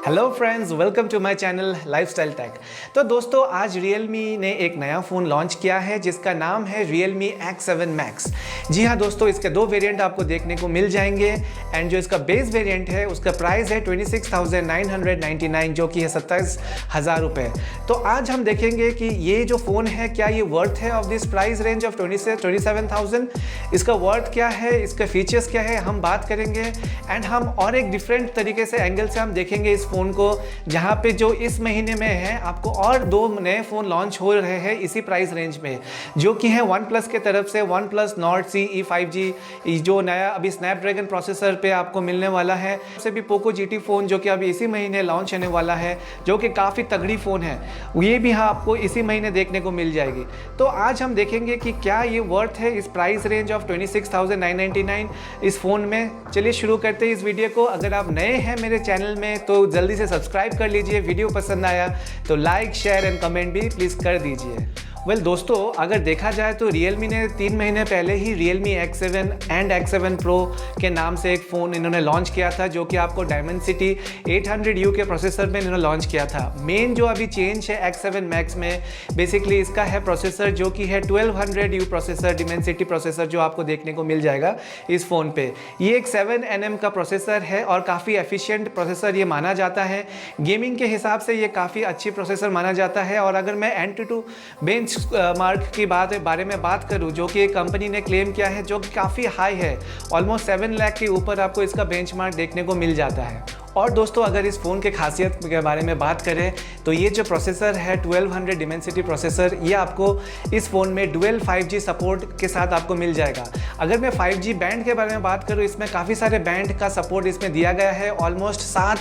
Hello friends, welcome to my channel lifestyle tech. तो दोस्तों, आज Realme ने एक नया फ़ोन लॉन्च किया है जिसका नाम है Realme X7 Max। जी हाँ दोस्तों, इसके दो वेरिएंट आपको देखने को मिल जाएंगे एंड जो इसका बेस वेरिएंट है उसका प्राइस है 26,999 जो कि है 27,000 रुपये। तो आज हम देखेंगे कि ये जो फ़ोन है क्या ये वर्थ है of this price range of 27,000। इसका वर्थ क्या है, इसका फीचर्स क्या है, हम बात करेंगे एंड हम और एक डिफरेंट तरीके से एंगल से हम देखेंगे इस फ़ोन को, जहाँ पे जो इस महीने में है आपको और दो नए फ़ोन लॉन्च हो रहे हैं इसी प्राइस रेंज में, जो कि है OnePlus के तरफ से OnePlus Nord CE 5G जो नया अभी स्नैपड्रैगन प्रोसेसर पे आपको मिलने वाला है। उससे भी Poco GT फ़ोन जो कि अभी इसी महीने लॉन्च होने वाला है, जो कि काफ़ी तगड़ी फ़ोन है, ये भी हाँ आपको इसी महीने देखने को मिल जाएगी। तो आज हम देखेंगे कि क्या ये वर्थ है इस प्राइस रेंज ऑफ 26,999 इस फ़ोन में। चलिए शुरू करते हैं इस वीडियो को। अगर आप नए हैं मेरे चैनल में तो जल्दी से सब्सक्राइब कर लीजिए। वीडियो पसंद आया तो लाइक, शेयर एंड कमेंट भी प्लीज़ कर दीजिए। दोस्तों, अगर देखा जाए तो Realme ने 3 महीने पहले ही Realme X7 and X7 Pro के नाम से एक फ़ोन इन्होंने लॉन्च किया था, जो कि आपको Dimensity 800U के प्रोसेसर में इन्होंने लॉन्च किया था। मेन जो अभी चेंज है X7 Max में बेसिकली इसका है प्रोसेसर, जो कि है 1200U प्रोसेसर, Dimensity प्रोसेसर जो आपको देखने को मिल जाएगा इस फ़ोन पे। ये एक 7nm का प्रोसेसर है और काफ़ी एफिशिएंट प्रोसेसर ये माना जाता है। गेमिंग के हिसाब से ये काफ़ी अच्छी प्रोसेसर माना जाता है। और अगर मैं Antutu बेंच मार्क की बारे में बात करूं, जो कि कंपनी ने क्लेम किया है, जो कि काफ़ी हाई है, ऑलमोस्ट 7 लाख के ऊपर आपको इसका बेंचमार्क देखने को मिल जाता है। और दोस्तों, अगर इस फ़ोन के खासियत के बारे में बात करें तो ये जो प्रोसेसर है 1200 डिमेंसिटी प्रोसेसर, ये आपको इस फ़ोन में डुअल 5G सपोर्ट के साथ आपको मिल जाएगा। अगर मैं 5G बैंड के बारे में बात करूँ, इसमें काफ़ी सारे बैंड का सपोर्ट इसमें दिया गया है। ऑलमोस्ट 7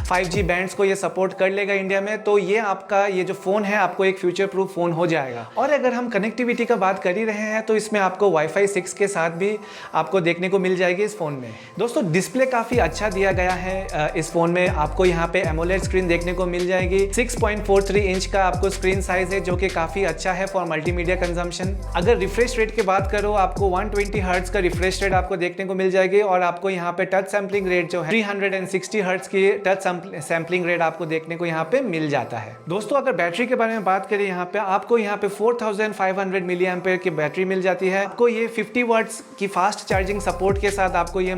5G बैंड्स को ये सपोर्ट कर लेगा इंडिया में। तो ये आपका ये जो फ़ोन है आपको एक फ्यूचर प्रूफ फ़ोन हो जाएगा। और अगर हम कनेक्टिविटी का बात कर ही रहे हैं तो इसमें आपको Wi-Fi 6 के साथ भी आपको देखने को मिल जाएगी इस फ़ोन में। दोस्तों, डिस्प्ले काफ़ी अच्छा दिया गया है इस फ़ोन में। आपको यहाँ पे एमोलेड स्क्रीन देखने को मिल जाएगी। 6.43 इंच का आपको स्क्रीन साइज है, जो कि काफ़ी अच्छा है फॉर मल्टीमीडिया कंजम्पशन। अगर रिफ्रेश रेट की बात करो, आपको 120 हर्ट्ज का रिफ्रेश रेट आपको देखने को मिल जाएगी। और आपको यहाँ पे टच सैम्पलिंग रेट जो है 360 हर्ट्ज की टच सैम्पलिंग रेट आपको देखने को यहाँ पे मिल जाता है। दोस्तों, अगर बैटरी के बारे में बात करें, यहाँ पे आपको यहाँ पे 4500 मिली एम्पेयर की बैटरी मिल जाती है। आपको ये 50 वाट्स की फास्ट चार्जिंग सपोर्ट के साथ आपको ये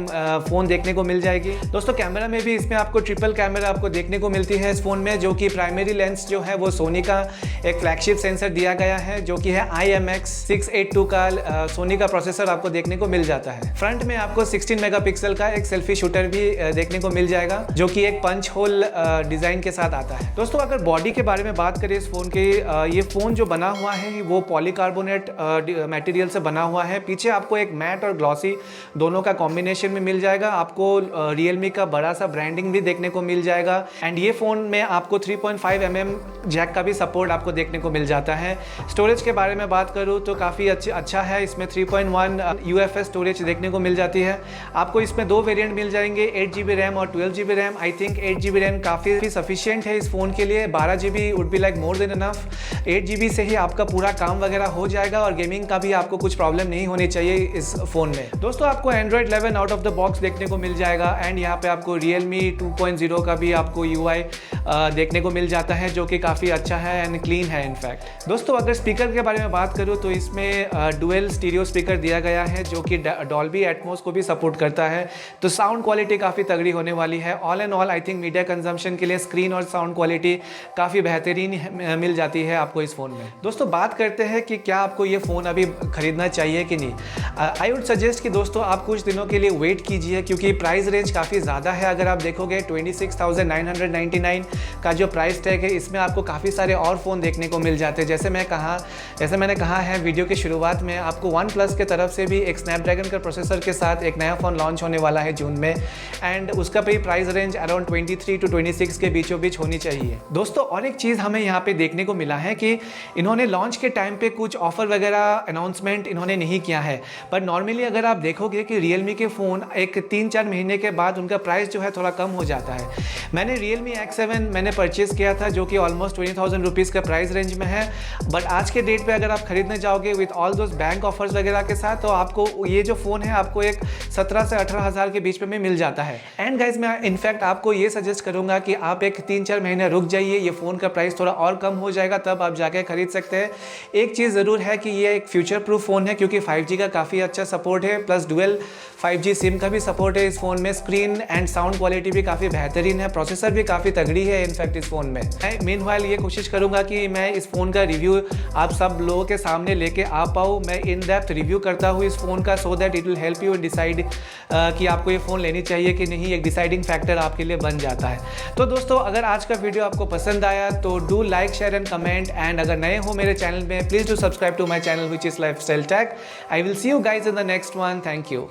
फ़ोन देखने को मिल जाएगी। दोस्तों, कैमरा में भी इसमें आपको ट्रिपल कैमरा आपको देखने को मिलती है इस फ़ोन में, जो कि प्राइमरी लेंस जो है वो सोनी का एक फ्लैगशिप सेंसर दिया गया है, जो कि है IMX682 का सोनी का प्रोसेसर आपको देखने को मिल जाता है। फ्रंट में आपको 16 मेगापिक्सल का एक सेल्फी शूटर भी देखने को मिल जाएगा, जो कि एक पंच होल डिज़ाइन के साथ आता है। दोस्तों, अगर बॉडी के बारे में बात करें इस फ़ोन के, ये फ़ोन जो बना हुआ है वो पॉलीकार्बोनेट मटेरियल से बना हुआ है। पीछे आपको एक मैट और ग्लॉसी दोनों का कॉम्बिनेशन में मिल जाएगा। आपको Realme का बड़ा सा ब्रांडिंग भी देखने को मिल जाएगा। एंड ये फ़ोन में आपको 3.5mm जैक का भी सपोर्ट आपको देखने को मिल जाता है। स्टोरेज के बारे में बात करूँ तो काफ़ी अच्छा है। इसमें 3.1 UFS स्टोरेज देखने को मिल जाती है। आपको इसमें दो वेरिएंट मिल जाएंगे, 8GB रैम और 12GB RAM. I think 8GB RAM काफ़ी सफिशिएंट है इस फ़ोन के लिए। 12GB would be like more than enough. 8GB से ही आपका पूरा काम वगैरह हो जाएगा और गेमिंग का भी आपको कुछ प्रॉब्लम नहीं होनी चाहिए इस फ़ोन में। दोस्तों, आपको Android 11 out of the box देखने को मिल जाएगा। एंड यहाँ पे आपको Realme 2.0 का भी आपको UI देखने को मिल जाता है, जो कि काफ़ी अच्छा है एंड क्लीन है इनफैक्ट। दोस्तों, अगर स्पीकर के बारे में बात करूँ तो इसमें डुअल स्टीरियो स्पीकर दिया गया है, जो कि डॉल्बी एटमॉस को भी सपोर्ट करता है। तो साउंड क्वालिटी काफ़ी तगड़ी होने वाली है। All and all I think media consumption के लिए स्क्रीन और साउंड क्वालिटी काफ़ी बेहतरीन मिल जाती है आपको इस फ़ोन में। दोस्तों, बात करते हैं कि क्या आपको ये फ़ोन अभी खरीदना चाहिए कि नहीं। आई वुड सजेस्ट कि दोस्तों आप कुछ दिनों के लिए वेट कीजिए, क्योंकि प्राइस रेंज काफ़ी ज़्यादा है। अगर आप देखोगे 26,999 का जो प्राइस टैग है, इसमें आपको काफ़ी सारे और फ़ोन देखने को मिल जाते हैं। जैसे मैंने कहा है वीडियो की शुरुआत में, आपको OnePlus के तरफ से भी एक स्नैपड्रैगन का प्रोसेसर के साथ एक नया फ़ोन लॉन्च होने वाला है जून में। एंड उसका भी प्राइस रेंज अराउंड 23 to 26 के बीचों बीच होनी चाहिए। दोस्तों, और एक चीज़ हमें यहाँ पे देखने को मिला है कि इन्होंने लॉन्च के टाइम पे कुछ ऑफर वगैरह अनाउंसमेंट इन्होंने नहीं किया है। पर नॉर्मली अगर आप देखोगे कि Realme के फ़ोन एक 3-4 महीने के बाद उनका प्राइस जो है थोड़ा कम कम हो जाता है। मैंने Realme X7 मैंने परचेज़ किया था जो कि ऑलमोस्ट 20,000 रुपीज़ का प्राइस रेंज में है, बट आज के डेट पे अगर आप खरीदने जाओगे with all those bank offers वगैरह के साथ, तो आपको ये जो फ़ोन है आपको एक 17 से 18,000 के बीच में मिल जाता है। एंड गाइज मैं इनफैक्ट आपको ये सजेस्ट करूँगा कि आप एक 3-4 महीने रुक जाइए, ये फ़ोन का प्राइस थोड़ा और कम हो जाएगा, तब आप जाके खरीद सकते हैं। एक चीज़ ज़रूर है कि ये एक फ्यूचर प्रूफ फ़ोन है क्योंकि 5G का काफ़ी अच्छा सपोर्ट है, प्लस डुअल 5G सिम का भी सपोर्ट है इस फ़ोन में। स्क्रीन एंड साउंड क्वालिटी भी काफ़ी बेहतरीन है, प्रोसेसर भी काफ़ी तगड़ी है इनफैक्ट इस फ़ोन में। मैं मीनवाइल ये कोशिश करूँगा कि मैं इस फ़ोन का रिव्यू आप सब लोगों के सामने लेके आ पाऊँ, मैं इन डेप्थ रिव्यू करता हूँ इस फ़ोन का, so that it will help you decide कि आपको ये फ़ोन लेनी चाहिए कि नहीं, एक डिसाइडिंग फैक्टर आपके लिए बन जाता है। तो दोस्तों अगर आज का वीडियो आपको पसंद आया तो do like, share and comment, and अगर नए हो मेरे चैनल में please do subscribe to my channel which is lifestyle tech. I will see you guys in the next one. Thank you.